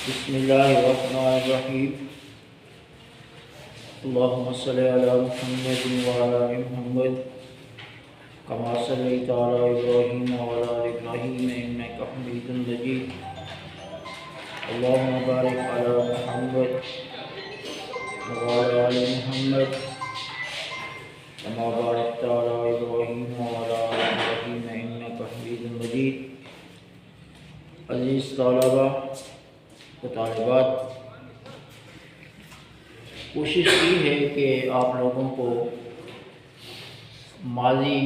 بسم اللہ الرحمن الرحیم اللہم صلی علی محمد وعلی آل محمد کما صلیت علی ابراہیم وعلی آل ابراہیم انک حمید مجید اللہم بارک علی محمد وعلی آل محمد کما بارکت علی ابراہیم وعلی آل ابراہیم انک حمید مجید۔ عزیز طلباء و طالبات، کوشش کی ہے کہ آپ لوگوں کو ماضی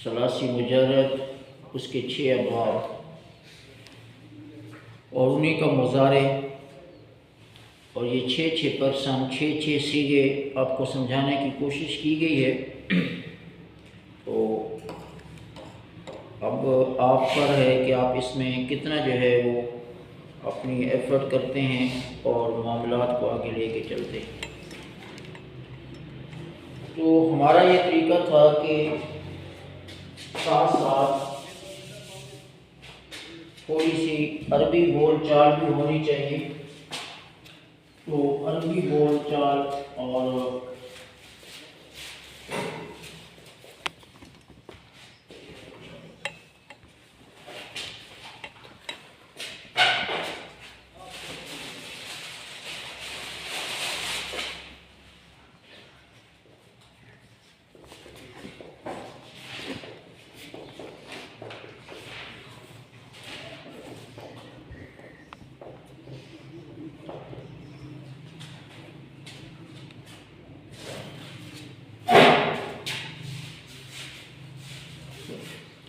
ثلاثی مجرد اس کے 6 ابواب اور انہی کا مضارع اور یہ 6 پرسن 6 سیغے آپ کو سمجھانے کی کوشش کی گئی ہے۔ تو اب آپ پر ہے کہ آپ اس میں کتنا جو ہے وہ اپنی ایفرٹ کرتے ہیں اور معاملات کو آگے لے کے چلتے ہیں۔ تو ہمارا یہ طریقہ تھا کہ ساتھ ساتھ تھوڑی سی عربی بول چال بھی ہونی چاہیے، تو عربی بول چال اور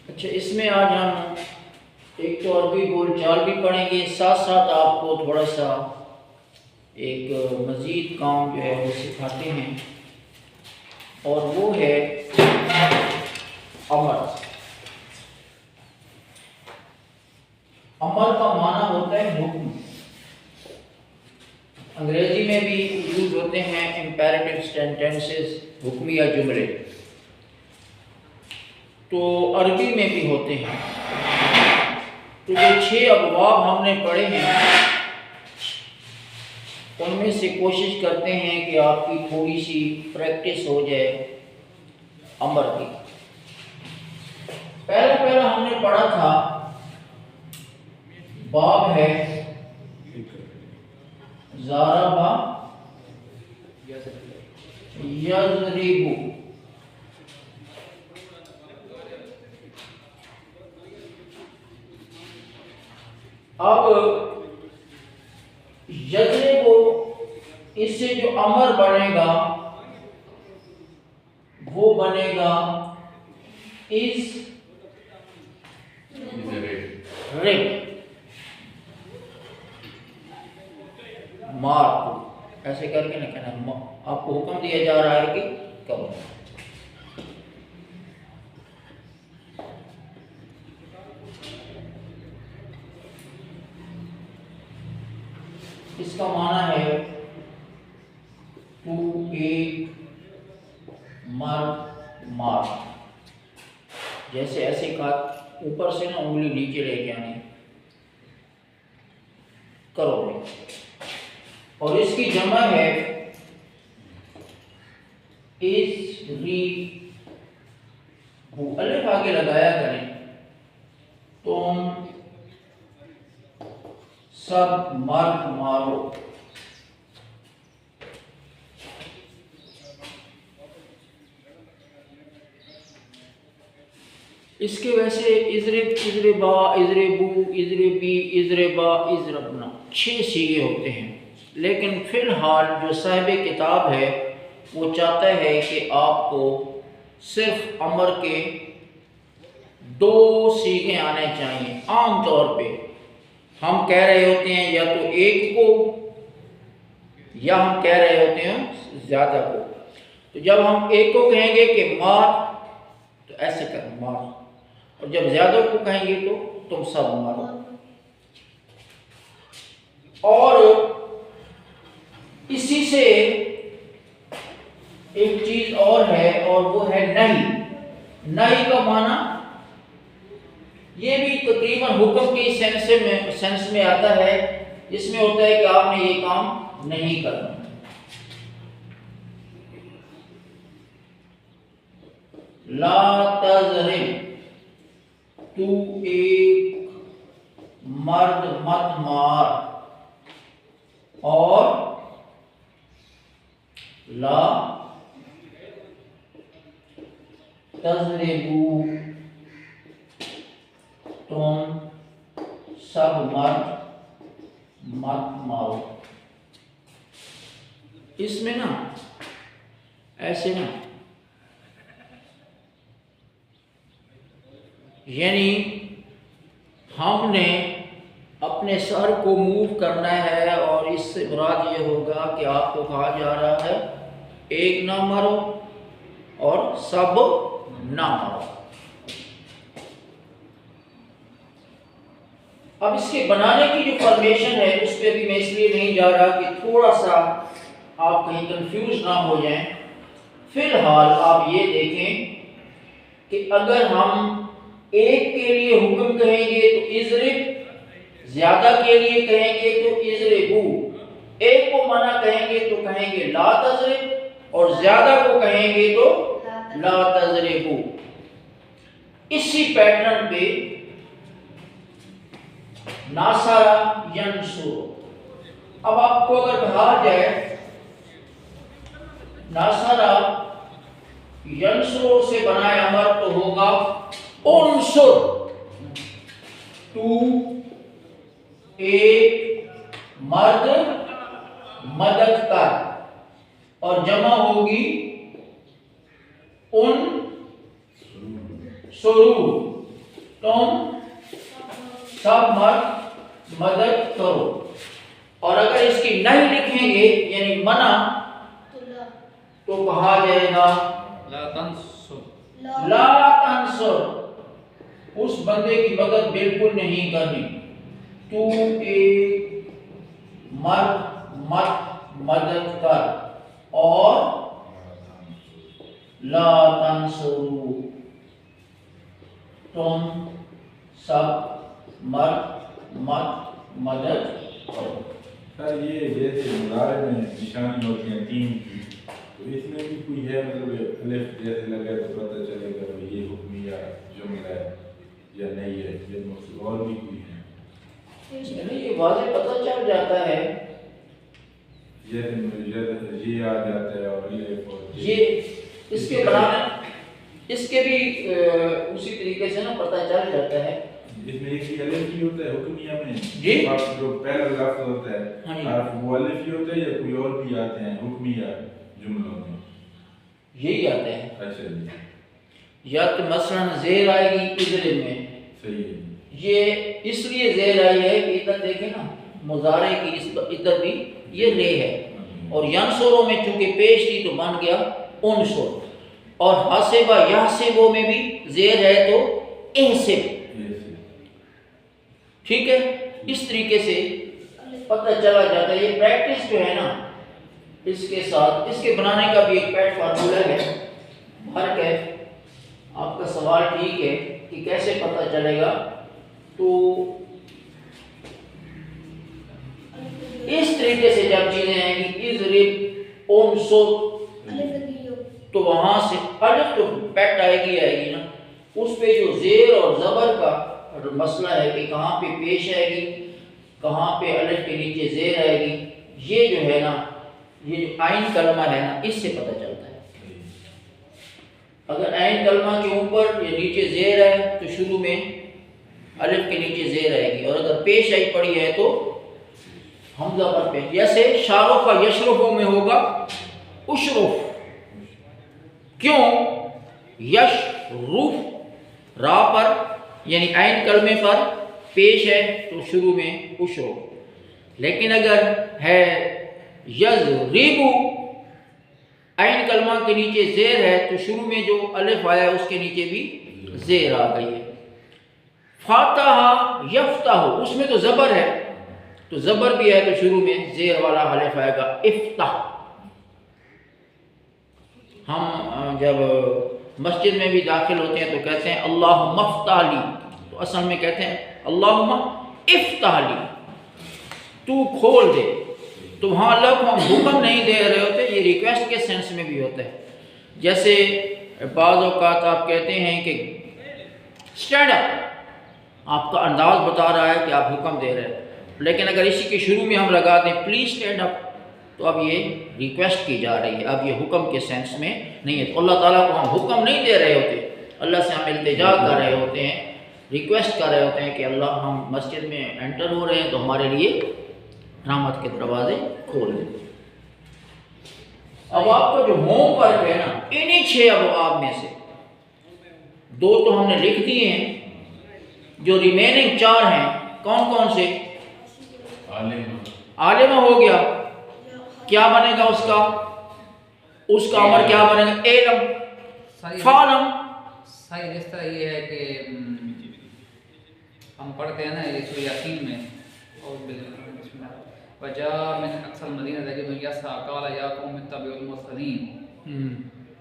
اچھا، اس میں آج ہم ایک تو عربی بول چال بھی پڑھیں گے، ساتھ ساتھ آپ کو تھوڑا سا ایک مزید کام جو ہے وہ سکھاتے ہیں، اور وہ ہے امر۔ امر کا معنی ہوتا ہے حکم، انگریزی میں بھی یوز ہوتے ہیں امپیریٹو سینٹینسز، حکمیہ جملے، تو عربی میں بھی ہوتے ہیں۔ تو جو 6 ابواب ہم نے پڑھے ہیں ان میں سے کوشش کرتے ہیں کہ آپ کی تھوڑی سی پریکٹس ہو جائے امر کی۔ پہلا ہم نے پڑھا تھا باب ہے ضربا یضرب، اب یضرب اس سے جو امر بنے گا وہ بنے گا از رب، مار کو ایسے کر کے نہ کہنا، آپ کو حکم دیا جا رہا ہے کہ کرو۔ اس کا معنی ہے تو ایک مار، جیسے ایسے کا اوپر سے نا انگلی نیچے لے کے آنی، کرو بھائی۔ اور اس کی جمع ہے اضربوا، الف آگے لگایا کریں، تم سب مرد مارو۔ اس کے ویسے اضرب، اضربا، اضربو، اضربی، اضربا، اضربنا 6 سیغے ہوتے ہیں، لیکن فی الحال جو صاحب کتاب ہے وہ چاہتا ہے کہ آپ کو صرف امر کے 2 سیغے آنے چاہیے۔ عام طور پہ ہم کہہ رہے ہوتے ہیں یا تو ایک کو، یا ہم کہہ رہے ہوتے ہیں زیادہ کو۔ تو جب ہم ایک کو کہیں گے کہ مار، تو ایسے کر مار، اور جب زیادہ کو کہیں گے تو تم سب مارو۔ اور اسی سے ایک چیز اور ہے، اور وہ ہے نہیں۔ نہیں کا معنی یہ بھی تقریباً حکم کی سینس میں آتا ہے، جس میں ہوتا ہے کہ آپ نے یہ کام نہیں کرنا۔ لا تضرب، تو ایک مرد مت مار، اور لا تضربو، تم سب مرد مت مارو۔ اس میں نا ایسے نا، یعنی ہم نے اپنے سر کو موو کرنا ہے، اور اس سے مراد یہ ہوگا کہ آپ کو کہا جا رہا ہے ایک نہ مرو اور سب نہ مرو۔ اب اس کے بنانے کی جو فارمیشن ہے اس پہ بھی میں اس لیے نہیں جا رہا کہ تھوڑا سا آپ کہیں کنفیوز نہ ہو جائیں۔ فی الحال آپ یہ دیکھیں کہ اگر ہم ایک کے لیے حکم کہیں گے تو اضرب، زیادہ کے لیے کہیں گے تو اضربو، ایک کو منع کہیں گے تو کہیں گے لا تضرب، اور زیادہ کو کہیں گے تو لا تضربو۔ اسی پیٹرن پہ ناصر ینصر، اب آپ کو اگر کہا جائے ناصر ینصر سے بنائے امر تو ہوگا انصر، تو ایک مرد مدد کر، اور جمع ہوگی ان سرو، تم سب مرد مدد کرو۔ اور اگر اس کی نہیں لکھیں گے یعنی منع، تو کہا جائے گا لا تنصر، لا تنصر، اس بندے کی مدد بالکل نہیں کرنی، تو ایک مرد مت مدد کر، اور لا تنصروا، تم سب مرد مت مدد کرو۔ سر یہ جیسے مضارع میں نشانی ہوتی ہیں تین کی، تو اس میں بھی کوئی ہے مطلب الف جیسے لگے تو پتہ چلے گا یہ حکمیہ جملہ ہے یا نہیں ہے، یہ مقصود اور بھی کوئی ہے؟ یعنی یہ واضح پتہ چل جاتا ہے، یہ آ جاتا ہے اور یہ اس کے بنانا، اس کے بھی اسی طریقے سے نا پتہ چل جاتا ہے۔ اس میں ایک ہی الف ہی ہوتا ہے حکمیہ میں، جی جو پہلا لفظ ہوتا ہے حرف وہ الف ہی ہوتا ہے یا کوئی اور بھی آتے ہیں حکمیہ جملوں میں؟ یہی آتے ہیں۔ اچھا جی، یا تو مثلا زیر آئے گی اضرب میں، صحیح ہے، یہ اس لیے زیر آئی ہے کہ ادھر دیکھیں نا مضارع کی ادھر بھی یہ رے ہے، اور ینصروں میں چونکہ پیش تھی تو بن گیا انصر، اور حاسبہ یحسبو میں بھی زیر ہے تو احسب، ٹھیک ہے۔ اس طریقے سے پتہ چلا جاتا ہے۔ یہ پریکٹس جو ہے نا اس کے ساتھ، اس کے بنانے کا بھی ایک پیٹ فارمولہ ہے، فرق ہے۔ آپ کا سوال ٹھیک ہے کہ کیسے پتہ چلے گا، تو اس طریقے سے جب چیزیں آئیں گی اضرب انصر، تو وہاں سے الف تو پیٹ آئے گی نا، اس پہ جو زیر اور زبر کا مسئلہ ہے کہ کہاں پہ پیش آئے گی، کہاں پہ الف کے نیچے زیر آئے گی، یہ جو ہے نا یہ جو عین کلمہ ہے نا اس سے پتہ چلتا ہے۔ اگر عین کلمہ کے اوپر یا نیچے زیر ہے تو شروع میں الف کے نیچے زیر آئے گی، اور اگر پیش آئی پڑی ہے تو حمزہ پر پیش، جیسے شارف و یشرفوں میں ہوگا اشرف، کیوں؟ یشرف را پر یعنی عین کلمے پر پیش ہے تو شروع میں اشرف، لیکن اگر ہے یضربو عین کلمہ کے نیچے زیر ہے تو شروع میں جو الف آیا اس کے نیچے بھی زیر آ گئی ہے۔ فاتح یفتح، اس میں تو زبر ہے تو زبر بھی ہے تو شروع میں زیر والا الف آئے گا افتح۔ ہم جب مسجد میں بھی داخل ہوتے ہیں تو کہتے ہیں اللہ مفتح لی، تو تو اصل میں کہتے ہیں اللہم افتح لی، تو کھول دے. تو وہاں اللہ کو ہم حکم نہیں دے رہے ہوتے، یہ ریکویسٹ کے سینس میں بھی ہوتا ہے. جیسے بعض اوقات آپ کہتے ہیں کہ اسٹینڈ اپ، آپ کا انداز بتا رہا ہے کہ آپ حکم دے رہے ہیں، لیکن اگر اسی کے شروع میں ہم لگا دیں پلیز اسٹینڈ اپ، تو اب یہ ریکویسٹ کی جا رہی ہے، اب یہ حکم کے سینس میں نہیں ہے. تو اللہ تعالیٰ کو ہم حکم نہیں دے رہے ہوتے، اللہ سے ہم التجا کر رہے ہوتے ہیں، ریکویسٹ کر رہے ہوتے ہیں کہ اللہ ہم مسجد میں انٹر ہو رہے ہیں تو ہمارے لیے رحمت کے دروازے کھول دیں. اب آپ کا جو ہوم ورک ہے نا، انہی 6 ابواب میں سے 2 تو ہم نے لکھ دیے ہیں، جو ریمیننگ 4 ہیں کون کون سے؟ عالمہ ہو گیا، کیا بنے گا اس کا عمر کیا بنے گا؟ علم فعلم. صحیح جس طرح یہ ہے کہ ہم پڑھتے ہیں نا یہ سورہ یاسین میں، اور وجاء من اقصى المدینہ رجل یسعی قال یا قوم اتبعوا المرسلین.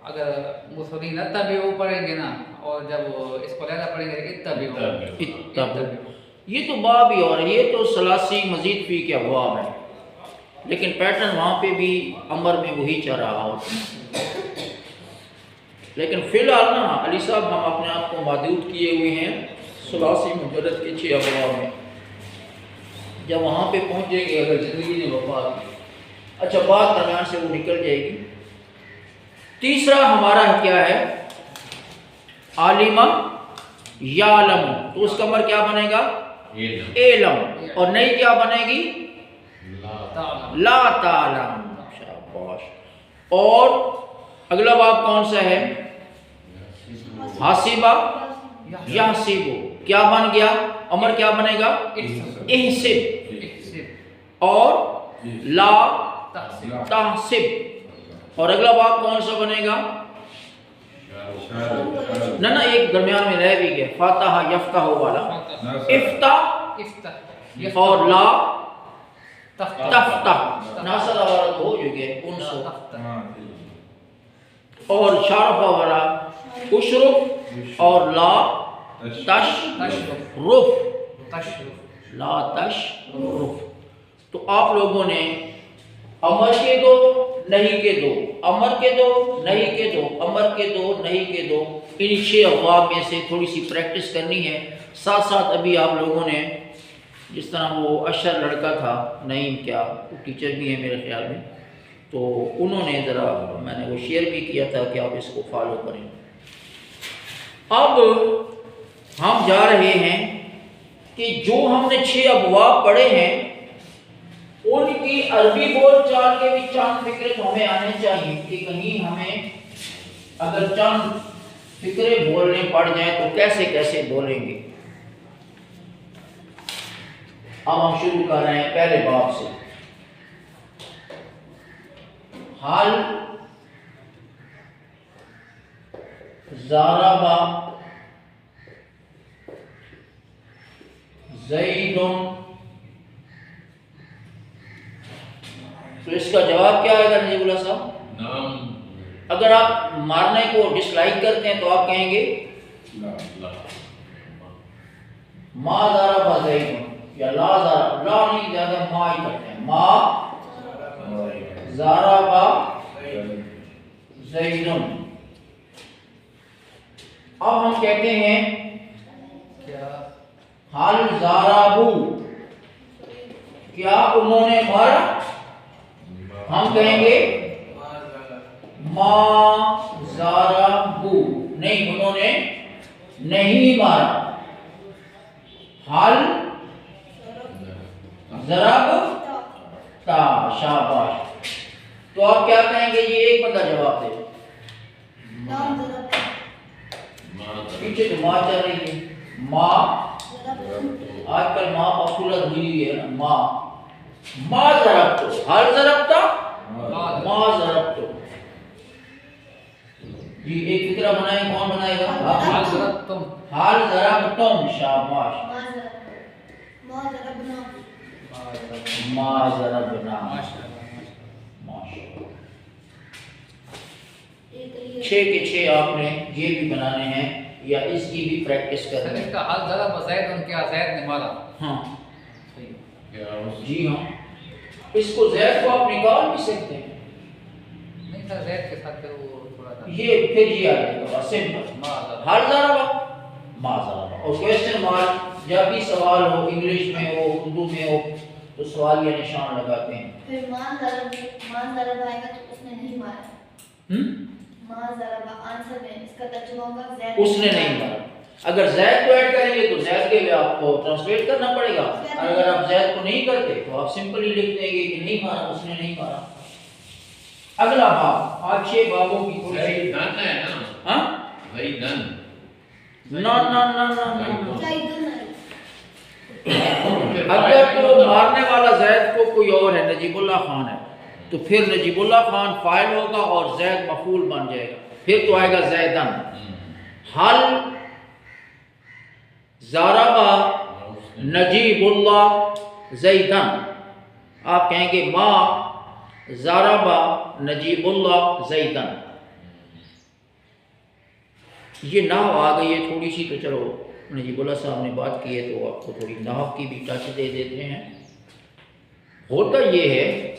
اگر مرسلین اتبعوا پڑھیں گے نا، اور جب اس کو علیحدہ پڑھیں گے اتبعوا، یہ تو باب ہی اور یہ تو ثلاثی مزید فی کے ابواب ہیں، لیکن پیٹرن وہاں پہ بھی امر میں وہی چل رہا ہوتا ہے. لیکن فی الحال نا علی صاحب ہم اپنے آپ کو محدود کیے ہوئے ہیں ثلاثی مجرد کے 6 ابواب میں. جب وہاں پہ پہنچے گے اگر زندگی نے وفا کی، اچھا بات درمیان سے وہ نکل جائے گی. تیسرا ہمارا کیا ہے؟ عالمہ یعلم، تو اس کا عمر کیا بنے گا؟ علم. اور نئی کیا بنے گی؟ لا تعلم. شاباش. اور اگلا باب کون سا ہے؟ حاسبہ یحسبو، کیا بن گیا؟ عمر کیا بنے گا؟ احسب. اور لا تحسب. اور اگلا باب کون سا بنے گا؟ نہ ایک درمیان میں رہ بھی گیا، فاتحہ یفتح والا، افتح اور لا تفتح، ناصر والا ہو جو گئے 1900، اور شارفہ والا اشرف اور لا تشرف، لا تشرف. تو آپ لوگوں نے امر کے 2 نہیں کے 2، امر کے 2 نہیں کے 2، امر کے 2 نہیں کے 2، ان 6 ابواب میں سے تھوڑی سی پریکٹس کرنی ہے. ساتھ ساتھ ابھی آپ لوگوں نے جس طرح وہ اشر لڑکا تھا نعیم، کیا وہ ٹیچر بھی ہے میرے خیال میں، تو انہوں نے ذرا میں نے وہ شیئر بھی کیا تھا کہ آپ اس کو فالو کریں. اب ہم جا رہے ہیں کہ جو ہم نے 6 ابواب پڑھے ہیں ان کی عربی بول چال کے بھی چند فکرے تو ہمیں آنے چاہیے کہ کہیں ہمیں اگر چند فکرے بولنے پڑ جائیں تو کیسے کیسے بولیں گے. اب ہم شروع کر رہے ہیں پہلے باب سے. حال ضربا زید، تو اس کا جواب کیا آئے گا نجیب اللہ صاحب؟ نعم. اگر آپ مارنے کو ڈس لائک کرتے ہیں تو آپ کہیں گے ما ضرب زید، یا لا ضرب، لا نہیں زیادہ ما ہی کرتے ہیں، ما ضرب زید. اب ہم کہتے ہیں حل ضربو، کیا انہوں نے مارا؟ ہم کہیں گے ما ضربو، نہیں انہوں نے نہیں مارا. حل ضرب تا، شاباش. تو آپ کیا کہیں گے؟ یہ ایک بندہ جواب دے. پیچھے تو ماں چل رہی ہے، ماں آج کل ماں پاپولر ہوئی ہے نا، ماں ضربتو، حل ضربتا ماں ضربتو. جی ایک فکرہ بنائیں، کون بنائے گا؟ حل ضربتم، حل ضربتم، شاباش. ما ضربنا، ماشاءاللہ. 6 کے 6 آپ نے یہ بھی بنانے ہیں. یا اس کی بھی پریکٹس سر کریں. اس کا حل ضرب زید ان کیا زید نے مارا. ہاں صحیح. جی ہاں اس کو زید کو آپ نکال بھی سکتے ہیں. نہیں سر زید کے ساتھ وہ تھوڑا تھا. یہ پھر یہ آ جائے گا سمپل مارا. ہر ضربہ ما ضربہ. اور کوشچن مارک جب بھی سوال ہو انگلش میں ہو اردو میں ہو تو سوال یا نشان لگاتے ہیں. پھر مان ضرب آئے گا تو اس نے نہیں مارا. مان ضرب آنسر میں اس کا ترجمہ ہوگا زید اس نے نہیں مارا. اگر زید کو ایڈ کریں گے تو زید کے لیے آپ کو ٹرانسلیٹ کرنا پڑے گا. اگر آپ زید کو نہیں کرتے تو آپ سمپلی لکھ دیں گے کہ نہیں مارا اس نے نہیں مارا. اگلا باب آج 6 بابوں کی تھوڑی سی دن ہے نا. ہاں وہی دن. نا نا نا نا نا. زیدن ہے. اگر تو مارنے والا زید کو کوئی اور ہے نجیب اللہ خان ہے تو پھر نجیب اللہ خان فاعل ہوگا اور زید مفعول بن جائے گا. پھر تو آئے گا زیدن. حل ضرب نجیب اللہ زیدن. آپ کہیں گے ما ضرب نجیب اللہ زیدن. یہ نحو آ گئی ہے تھوڑی سی تو چلو نجیب اللہ صاحب نے بات کی ہے تو آپ کو تھوڑی نحو کی بھی ٹچ دے دیتے ہیں. ہوتا یہ ہے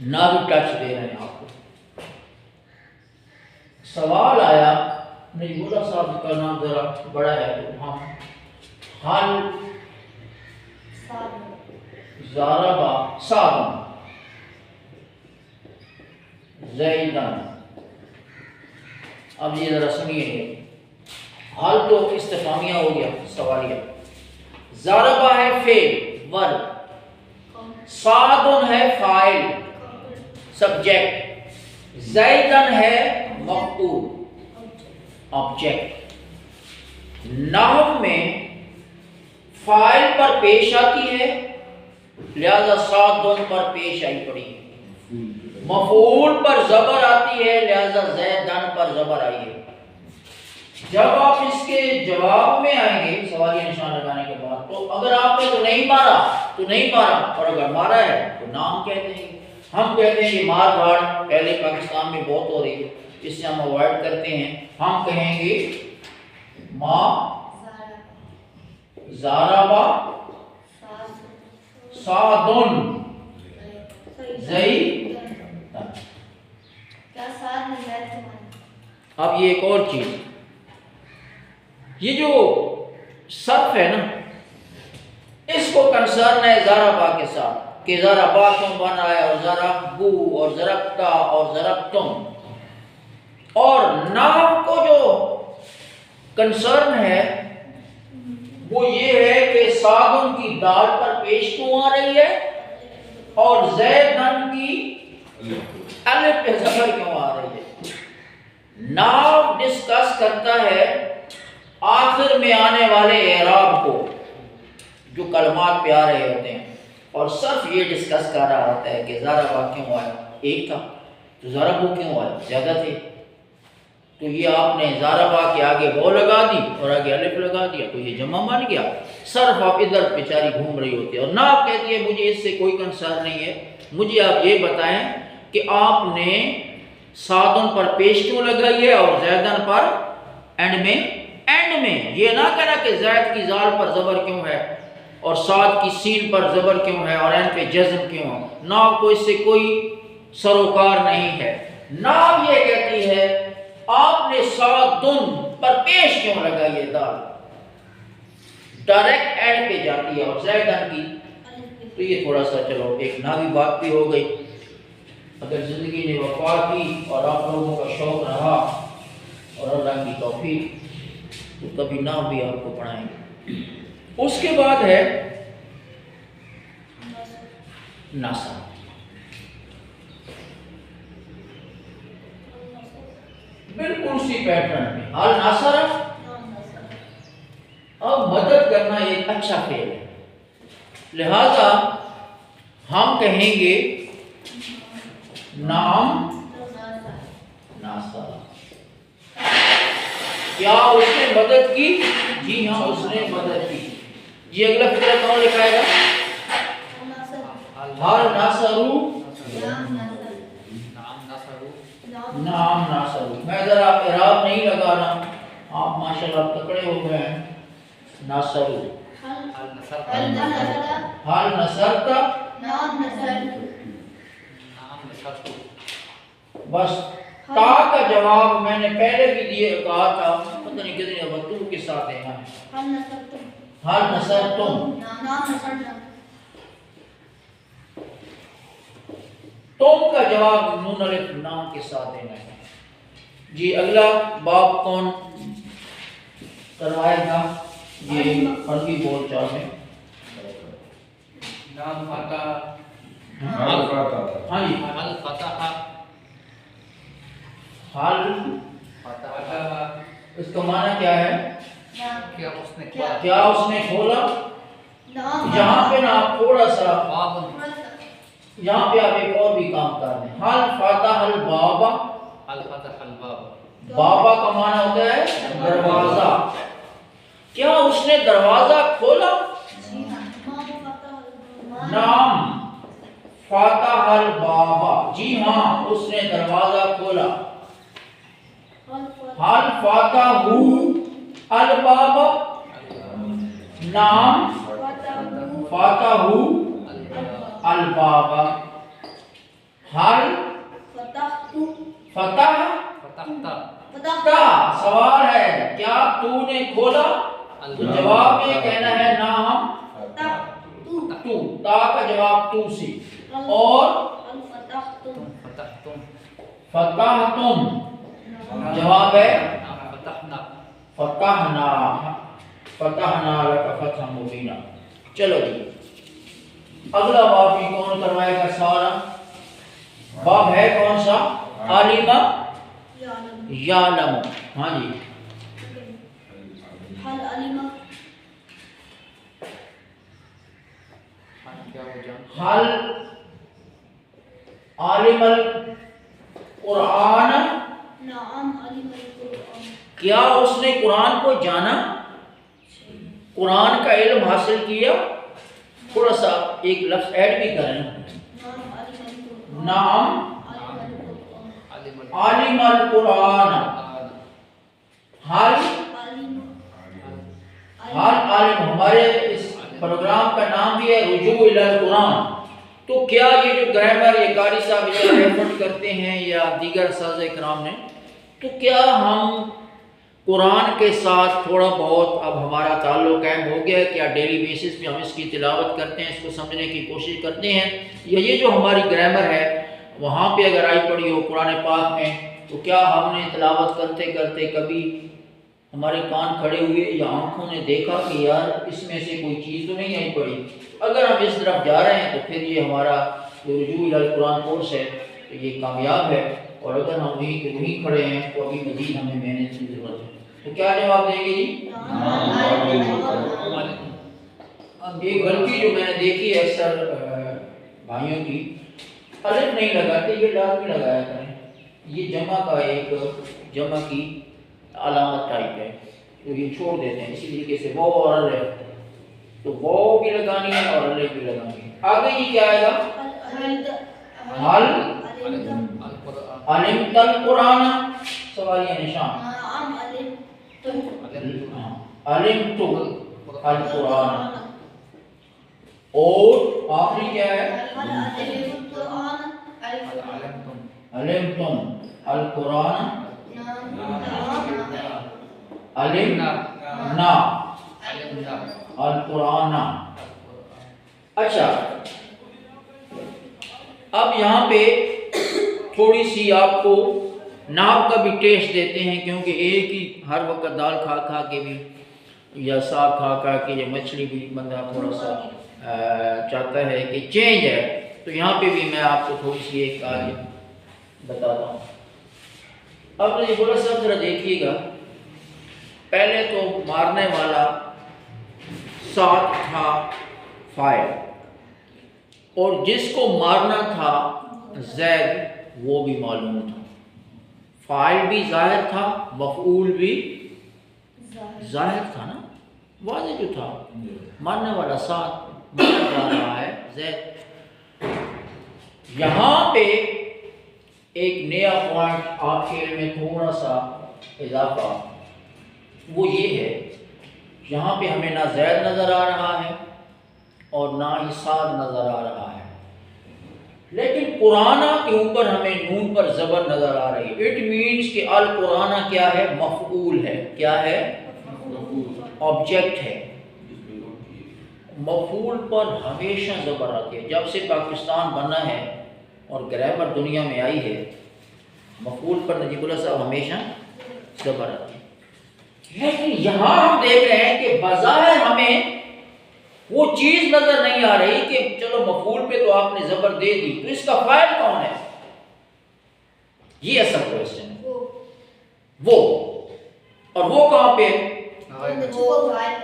نہ بھی ٹچ دے رہے ہیں آپ کو. سوال آیا نجیب اللہ صاحب کا نام ذرا بڑا ہے تو ہم حل ضرب سعد زیدن. اب یہ ذرا سنیے. حل تو استفہامیہ ہو گیا سوالیہ. ضربہ ہے فعل ورب. سعد ہے فاعل سبجیکٹ. زیدن ہے مفعول آبجیکٹ. نحو میں فاعل پر پیش آتی ہے لہذا سعد پر پیش آئی پڑی. مفعول پر زبر آتی ہے لہذا زیدن پر زبر آئی ہے. جب آپ اس کے جواب میں آئیں گے سوالیہ نشان لگانے کے بعد تو اگر آپ نے تو نہیں مارا تو نہیں مارا اور اگر مارا ہے تو نام کہتے ہیں. ہم کہتے ہیں کہ مار دھاڑ پہلے پاکستان میں بہت ہو رہی ہے اس سے ہم اوائڈ کرتے ہیں. ہم کہیں گے ما ضرب سعد زیدن. کیا ساتھ میں زید کو مارا. اب یہ ایک اور چیز یہ جو صرف ہے نا اس کو کنسرن ہے ضربہ کے ساتھ کہ ضربہ کیوں بن رہا ہے اور ضربو اور ضربتا اور ضربتم. اور نام کو جو کنسرن ہے وہ یہ ہے کہ ساگن کی دال پر پیش کیوں آ رہی ہے اور زیدن کی الف پہ زبر کیوں آ رہی ہے. نام ڈسکس کرتا ہے آخر میں آنے والے اعراب کو جو کلمات پہ آ رہے ہوتے ہیں اور صرف یہ ڈسکس کر رہا ہوتا ہے کہ ضربہ کیوں آیا ایک تھا تو ضربو کیوں آیا زیادہ تھے. تو یہ آپ نے ضربہ کے آگے وہ لگا دی اور آگے الف لگا دیا تو یہ جمع بن گیا. صرف آپ ادھر بیچاری گھوم رہی ہوتی ہے اور نہ آپ کہتی ہے مجھے اس سے کوئی کنسرن نہیں ہے. مجھے آپ یہ بتائیں کہ آپ نے سعدن پر پیش کیوں لگائی ہے اور زیدن پر اینڈ میں یہ نہ کہنا کہ زید کی زال پر زبر کیوں ہے اور سعد کی سین پر زبر کیوں ہے اور این پہ جزم کیوں ہے. نام کو اس سے کوئی سروکار نہیں ہے. نام یہ کہتی ہے آپ نے سعدن پر پیش کیوں لگائی ہے دال ڈائریکٹ اینڈ پہ جاتی ہے اور زیدن کی. تو یہ تھوڑا سا چلو ایک ناوی بات بھی ہو گئی. اگر زندگی نے وفا کی اور آپ لوگوں کا شوق رہا اور اللہ کی توفیق تو کبھی نام بھی آپ کو پڑھائیں گے. اس کے بعد ہے ناسا. بالکل اسی پیٹرن میں حال ناصر. اب مدد کرنا ایک اچھا فعل ہے لہذا ہم کہیں گے نام ناصر. کیا اس نے مدد کی؟ جی ہاں اس نے مدد کی. جی اگلا فقرہ کون لکھائے گا؟ حال ناصرو نام ناصرو. میں ذرا اعراب نہیں لگا رہا آپ ماشاءاللہ تکڑے ہو گئے ہیں. ناصرو. هل نصرت هل نصرت حال نصرت. نعم نصرت نعم نصرت بس تا کا جواب میں نے پہلے بھی دیے کہا تھا، پتہ نہیں کتنی دفعہ تو کے ساتھ ہے. هل نصرتم حال نصرتم. نعم نصرنا تم کا جواب نون الف نام کے ساتھ دینا ہے. جی اگلا باب کون کروائے گا؟ یہ عربی بول چال ہے. نعم فتح حال فاتح. ہاں جی. هل فتح حال فتح اس کا معنی کیا ہے؟ نعم کیا اس نے کھولا کیا اس نے کھولا؟ نعم یہاں پہ نا آپ تھوڑا سا باب یہاں پہ آپ ایک اور بھی کام کر دیں. حال فاتح البابا. هل فتح الباب بابا کا معنی ہوتا ہے دروازہ. کیا اس نے دروازہ کھولا؟ جی ہاں ما فتح نام فاتح البابا. جی ہاں اس نے دروازہ کھولا. حال فاتح البابا. نام فاتح البابا. حال فتحت فتح فتحت کا سوال ہے کیا تو نے کھولا؟ تو جواب میں کہنا ہے نام تو. تا کا جواب تو سے. اور تم فتحتم فتح تم جواب ہے نعم فتحنا فتحنا. فتحنا لک فتحا مبینا. چلو جی اگلا باب بھی کون کروائے گا سارا؟ باب ہے کون سا؟ عالمہ یعلم. ہاں جی. هل علم کیا ہو جان حل عالم القرآن. نعم علم القرآن کیا اس نے قرآن کو جانا؟ قرآن کا علم حاصل کیا؟ تھوڑا سا ایک لفظ ایڈ بھی کریں. نعم علم القرآن نعم علم القرآن عالم القرآن. حال علم حال عالم. ہمارے اس پروگرام کا نام بھی ہے رجوع الی القرآن. تو کیا یہ جو گرامر یہ قاری صاحب یہ ریفرنس کرتے ہیں یا دیگر اساتذہ کرام نے، تو کیا ہم قرآن کے ساتھ تھوڑا بہت اب ہمارا تعلق قائم ہو گیا ہے؟ کیا ڈیلی بیسس پہ ہم اس کی تلاوت کرتے ہیں، اس کو سمجھنے کی کوشش کرتے ہیں؟ یا یہ جو ہماری گرامر ہے وہاں پہ اگر آئی پڑی ہو قرآن پاک میں، تو کیا ہم نے تلاوت کرتے کرتے کبھی ہمارے کان کھڑے ہوئے یا آنکھوں نے دیکھا کہ یار اس میں سے کوئی چیز تو نہیں آئی پڑی؟ اگر ہم اس طرف جا رہے ہیں تو پھر یہ ہمارا جو رجوع الی القرآن کورس ہے تو یہ کامیاب ہے. اور اگر ہم وہیں کے وہیں کھڑے ہیں تو ابھی مزید ہمیں محنت کی ضرورت ہے. تو کیا جواب دیں گے جی؟ ایک غلطی جو میں نے دیکھی ہے اکثر بھائیوں کی، الف نہیں لگاتے، یہ لازمی لگایا کریں. یہ جمع کا ایک جمع کی علامت ٹائپ ہے تو یہ چھوڑ دیتے ہیں. اسی طریقے سے واو اور الف، تو واو بھی لگانی ہے اور الف بھی لگانی ہے. آگے یہ کیا آئے گا؟ حل علمت القرآن. سوالیہ نشان. نعم علمت القرآن. اور آخری کیا ہے؟ علمتم القرآن. علمنا القرآن. اچھا اب یہاں پہ تھوڑی سی آپ کو ناو کا بھی ٹیسٹ دیتے ہیں، کیونکہ ایک ہی ہر وقت دال کھا کھا کے بھی یا ساگ کھا کھا کے یا مچھلی بھی بندہ تھوڑا سا چاہتا ہے کہ چینج ہے. تو یہاں پہ بھی میں آپ کو تھوڑی سی ایک آج بتاتا ہوں. اب یہ بڑا سب ذرا دیکھیے گا. پہلے تو مارنے والا ساتھ تھا فائل، اور جس کو مارنا تھا زید وہ بھی معلوم تھا. فائل بھی ظاہر تھا، مفعول بھی ظاہر تھا نا، واضح جو تھا. مارنے والا ساتھ مارا جا رہا ہے زید. یہاں پہ ایک نیا پوائنٹ آپ کے علم میں تھوڑا سا اضافہ. وہ یہ ہے یہاں پہ ہمیں نہ زید نظر آ رہا ہے اور نہ ہی صاد نظر آ رہا ہے، لیکن قرآنہ کے اوپر ہمیں نون پر زبر نظر آ رہی ہے۔ اٹ مینس کہ القرآنہ کیا ہے؟ مفعول ہے۔ کیا ہے؟ آبجیکٹ ہے۔ مفعول پر ہمیشہ زبر آتی ہے۔ جب سے پاکستان بنا ہے اور گرامر دنیا میں آئی ہے، مفعول پر نجیب اللہ صاحب ہمیشہ زبر آتی ہے۔ لیکن یہاں ہم دیکھ رہے ہیں کہ بظاہر ہمیں وہ چیز نظر نہیں آ رہی کہ چلو مفعول پہ تو آپ نے زبر دے دی، تو اس کا فاعل کون ہے؟ یہ اصل کوئسچن ہے۔ وہ، اور وہ کہاں پہ؟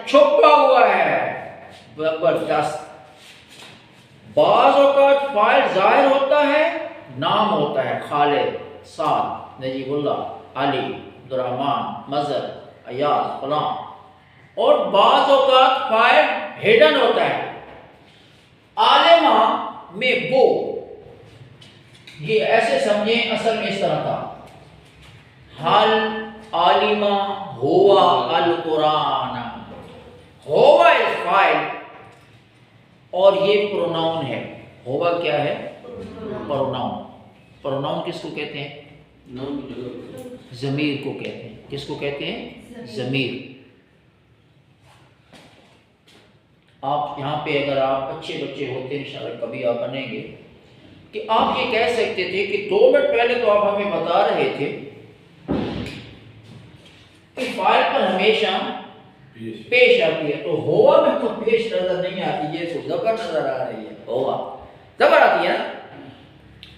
چھپا ہوا ہے۔ زبردست۔ بعض اوقات فاعل ظاہر ہوتا ہے، نام ہوتا ہے، خالد، سعد، نجیب اللہ، علی، عبدالرحمن، مظہر، ایاز، فلاں، اور بعض اوقات فاعل ہڈن ہوتا ہے۔ عالمہ میں وہ، یہ ایسے سمجھیں اصل میں اس طرح تھا، حل عالمہ ہوا القرآن، ہوا از فاعل اور یہ پروناؤن ہے۔ ہوا کیا ہے؟ پروناؤن۔ پروناؤن کس کو کہتے ہیں؟ ضمیر کو کہتے ہیں۔ کس کو کہتے ہیں؟ ضمیر۔ آپ یہاں پہ اگر آپ اچھے بچے ہوتے انشاءاللہ کبھی آپ بنیں گے کہ آپ یہ کہہ سکتے تھے کہ 2 منٹ پہلے تو آپ ہمیں بتا رہے تھے کہ فاعل پر ہمیشہ پیش آتی ہے، تو ہوا میں تو پیش نظر نہیں آتی، یہ تو زبر نظر آ رہی ہے۔ ہوا زبر آتی ہے نا،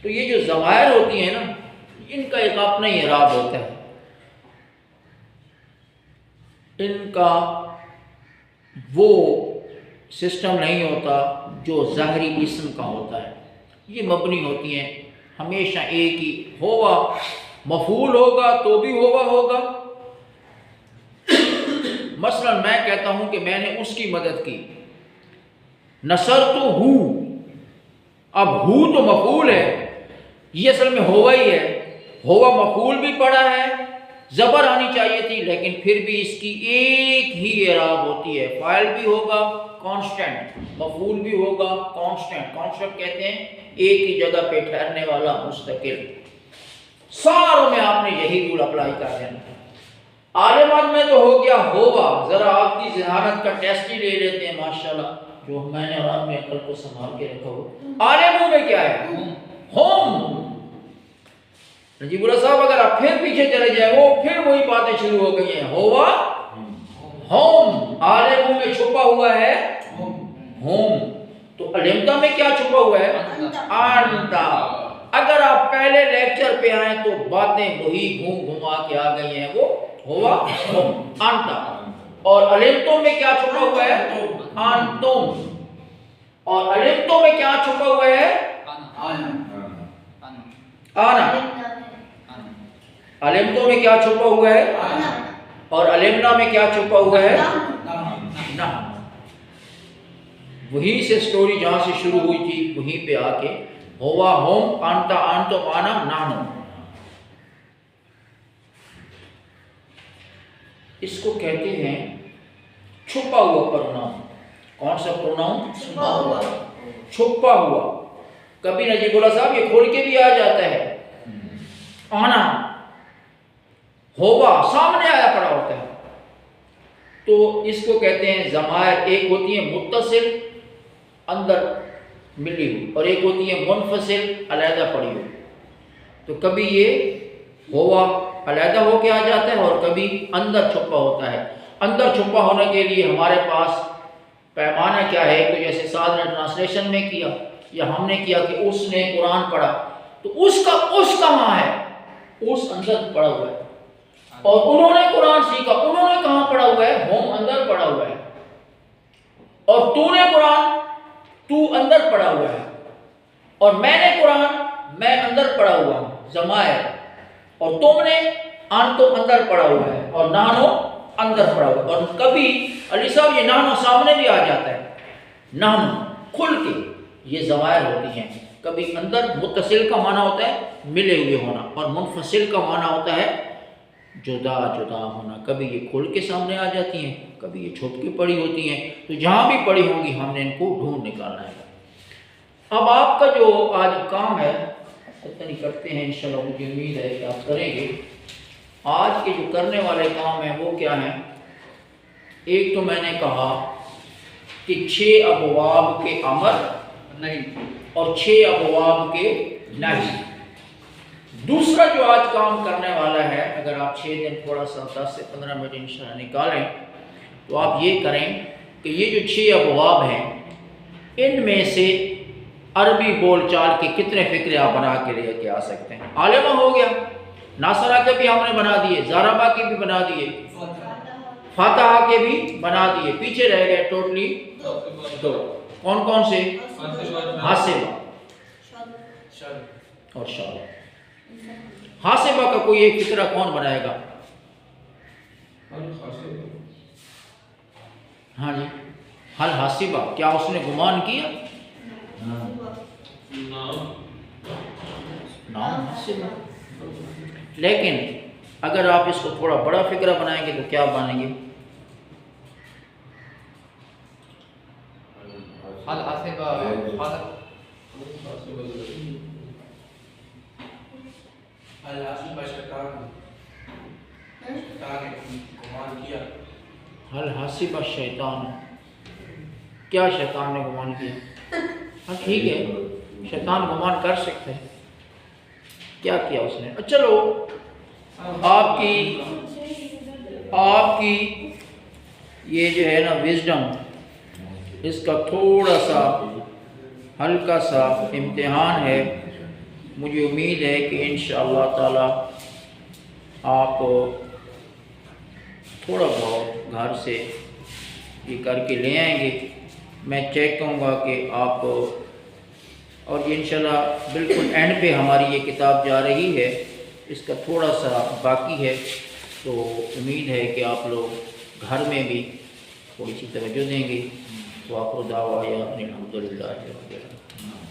تو یہ جو ضمائر ہوتی ہیں نا، ان کا ایک اپنا ہی اعراب ہوتا ہے، ان کا وہ سسٹم نہیں ہوتا جو ظاہری اسم کا ہوتا ہے، یہ مبنی ہوتی ہیں ہمیشہ ایک ہی۔ ہوا مفعول ہوگا تو بھی ہوا ہوگا۔ مثلا میں کہتا ہوں کہ میں نے اس کی مدد کی، نصرت ہو، اب ہو تو مفعول ہے، یہ اصل میں ہوا ہی ہے، ہوا مفعول بھی پڑا ہے، زبر آنی چاہیے تھی، لیکن پھر بھی اس کی ایک ہی اعراب ہوتی ہے، فاعل بھی ہوگا کانسٹنٹ، مفعول بھی ہوگا کانسٹنٹ۔ کانسٹنٹ کہتے ہیں ایک ہی جگہ پہ ٹھہرنے والا، مستقل۔ ساروں میں آپ نے یہی رول اپلائی کر دینا۔ عالمات میں تو ہو گیا ہوا، ذرا آپ کی ذہانت کا ٹیسٹ ہی لے لیتے ہیں ماشاءاللہ، جو میں نے اور آپ نے عقل کو سنبھال کے رکھا ہو۔ عالموں میں کیا ہے؟ ہوم۔ نجیب اللہ صاحب اگر آپ پھر پیچھے چلے جائیں، وہ پھر وہی باتیں شروع ہو گئی ہیں، ہوا ہوم، عالموں میں چھپا ہوا ہے ہوم۔ تو علمتا میں کیا چھپا ہوا ہے؟ انتا۔ اگر آپ پہلے لیکچر پہ آئیں تو باتیں وہی گھوم گھما کے آ گئی ہیں، وہ ہوا ہوم، انتا۔ اور علمتوں میں کیا چھپا ہوا ہے؟ انتم۔ اور علمتوں میں کیا چھپا ہوا ہے؟ آنا۔ علمتوں میں کیا چھپا ہوا ہے؟ اور علمنا میں کیا چھپا ہوا ہے؟ نہ۔ وہیں سے سٹوری جہاں سے شروع ہوئی تھی وہیں پہ آ کے ہوا ہوم، انتا، انتم، آنا، نانو۔ اس کو کہتے ہیں چھپا ہوا پروناؤن۔ کون سا پروناؤن؟ چھپا ہوا۔ چھپا ہوا۔ کبھی نجیب اللہ صاحب یہ کھول کے بھی آ جاتا ہے، آنا، ہوا سامنے آیا پڑا ہوتا ہے، تو اس کو کہتے ہیں ضمائر۔ ایک ہوتی ہے متصل اندر ملی ہوئی، اور ایک ہوتی ہے منفصل علیحدہ پڑی ہوئی۔ تو کبھی یہ ہوا علیحدہ ہو کے آ جاتا ہے اور کبھی اندر چھپا ہوتا ہے۔ اندر چھپا ہونے کے لیے ہمارے پاس پیمانہ کیا ہے؟ تو جیسے سعد نے ٹرانسلیشن میں کیا یا ہم نے کیا کہ اس نے قرآن پڑھا، تو اس کہاں ہے؟ اس اندر پڑا ہوا ہے۔ اور انہوں نے قرآن سیکھا، انہوں نے کہاں پڑھا ہوا ہے؟ ہوم، اندر پڑھا ہوا ہے۔ اور تو نے قرآن، تو اندر پڑھا ہوا ہے۔ اور میں نے قرآن، میں اندر پڑھا ہوا ہوں، ضمائر۔ اور تم نے، انتم اندر پڑھا ہوا ہے، اور نانو اندر پڑھا ہوا ہے۔ اور کبھی علی صاحب یہ نانو سامنے بھی آ جاتا ہے، نانو کھل کے، یہ ضمائر ہوتی ہیں۔ کبھی اندر متصل کا معنی ہوتا ہے ملے ہوئے ہونا، اور منفصل کا معنی ہوتا ہے جدا جدا ہونا، کبھی یہ کھل کے سامنے آ جاتی ہیں، کبھی یہ چھپ کے پڑی ہوتی ہیں، تو جہاں بھی پڑی ہوں گی ہم نے ان کو ڈھونڈ نکالنا ہے۔ اب آپ کا جو آج کام ہے اتنی کرتے ہیں انشاءاللہ، مجھے امید ہے کہ آپ کریں گے۔ آج کے جو کرنے والے کام ہیں وہ کیا ہیں؟ ایک تو میں نے کہا کہ 6 ابواب کے امر نہیں اور 6 ابواب کے نہی۔ دوسرا جو آج کام کرنے والا ہے، اگر آپ 6 دن تھوڑا سا 10 سے 15 منٹ انشاءاللہ نکالیں تو آپ یہ کریں کہ یہ جو 6 ابواب ہیں ان میں سے عربی بول چال کے کتنے فقرے آپ بنا کے لے کے آ سکتے ہیں؟ عالمہ ہو گیا، ناصرہ کے بھی ہم نے بنا دیے، زاربہ کے بھی بنا دیے، فاتحہ کے بھی بنا دیے، پیچھے رہ گئے ٹوٹلی 2۔ کون کون سے؟ حاسبہ اور شعبہ۔ حاسبہ کا کوئی ایک فقرہ کون بنائے گا؟ ہاں جی، حل حاسبہ، کیا اس نے گمان کیا؟ نام حاسبہ۔ لیکن اگر آپ اس کو تھوڑا بڑا فقرہ بنائیں گے تو کیا بنیں گے؟ حل حاسبہ حل حاسبہ شیطان، کیا شیطان نے گمان کیا؟ ہاں ٹھیک ہے، شیطان گمان کر سکتے ہیں، کیا کیا اس نے؟ چلو آپ کی یہ جو ہے نا وزڈم، اس کا تھوڑا سا ہلکا سا امتحان ہے۔ مجھے امید ہے کہ انشاءاللہ تعالی آپ تھوڑا بہت گھر سے یہ کر کے لے آئیں گے۔ میں چیک کروں گا کہ آپ، اور یہ انشاءاللہ بالکل اینڈ پہ ہماری یہ کتاب جا رہی ہے، اس کا تھوڑا سا باقی ہے، تو امید ہے کہ آپ لوگ گھر میں بھی تھوڑی سی توجہ دیں گے۔ وآخر دعوانا الحمدللہ رب العالمین۔